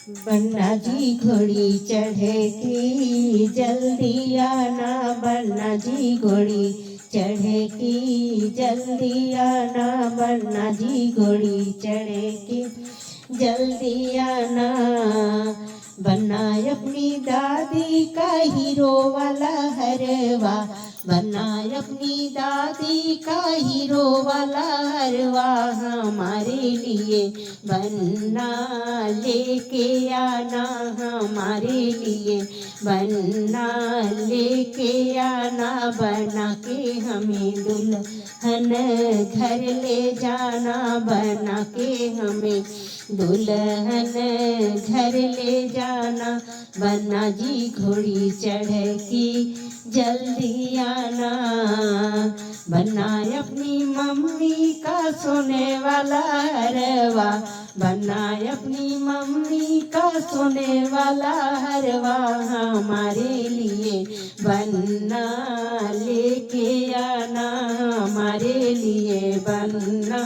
बन्ना जी घोड़ी चढ़ेगी जल्दी आना, बन्ना जी घोड़ी चढ़ेगी जल्दी आना, बन्ना जी घोड़ी चढ़ेगी जल्दी आना। बन्ना अपनी दादी का हीरो वाला हरवा, बन्ना अपनी दादी का हीरो वाला हरवा, हमारे लिए बन्ना लेके आना, हमारे लिए बन्ना लेके आना। बना के हमें दुल्हन घर ले जाना, बना के हमें दुल्हन घर ले जाना। बन्ना जी घोड़ी चढ़ेगी जल्दी आना। बन्ना अपनी मम्मी का सोने वाला हरवा, बन्ना अपनी मम्मी का सोने वाला हरवा, हमारे लिए बन्ना लेके आना, हमारे लिए बन्ना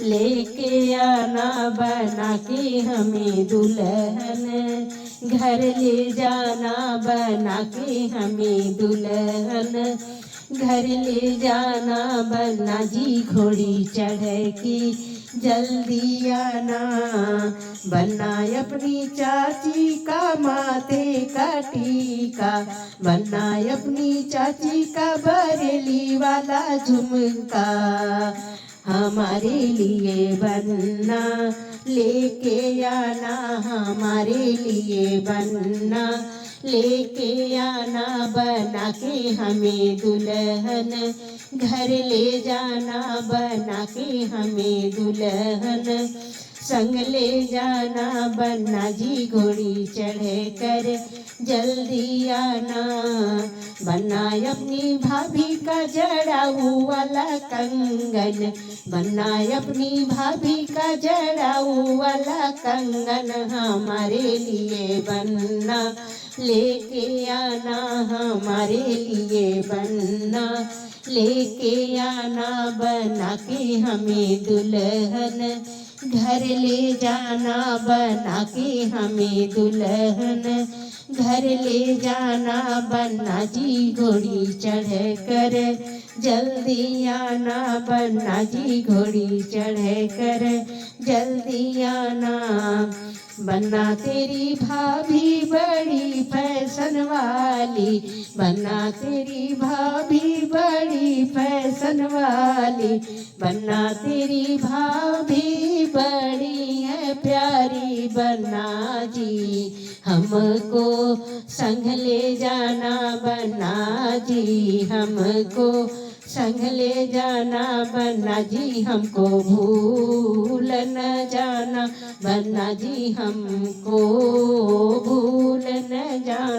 लेके आना। बना के हमें दुल्हन घर ले जाना, बना के हमें दुल्हन घर ले जाना। बन्ना जी घोड़ी चढ़ेगी जल्दी आना। बन्ना अपनी चाची का माथे का टीका, बन्ना अपनी चाची का बरेली वाला झुमका, हमारे लिए बन्ना लेके आना, हमारे लिए बन्ना लेके आना। बना के हमें दुल्हन घर ले जाना, बना के हमें दुल्हन संग ले जाना। बन्ना जी घोड़ी चढ़े कर जल्दी आना। बन्ना अपनी भाभी का जड़ाऊ वाला कंगन, बन्ना अपनी भाभी का जड़ाऊ वाला कंगन, हमारे लिए बन्ना लेके आना, हमारे लिए बन्ना लेके आना। बना के हमें दुल्हन घर ले जाना, बना के हमें दुल्हन घर ले जाना। बन्ना जी घोड़ी चढ़ कर जल्दी आना, बन्ना जी घोड़ी चढ़ कर जल्दी आना। बन्ना तेरी भाभी बड़ी फैशन वाली, बन्ना तेरी भाभी बड़ी फैशन वाली, बन्ना तेरी भाभी बड़ी है प्यारी। बन्ना जी हमको संग ले जाना, बन्ना जी हमको संग ले जाना। बन्ना जी हमको भूल न जाना, बन्ना जी हमको भूल न जाना।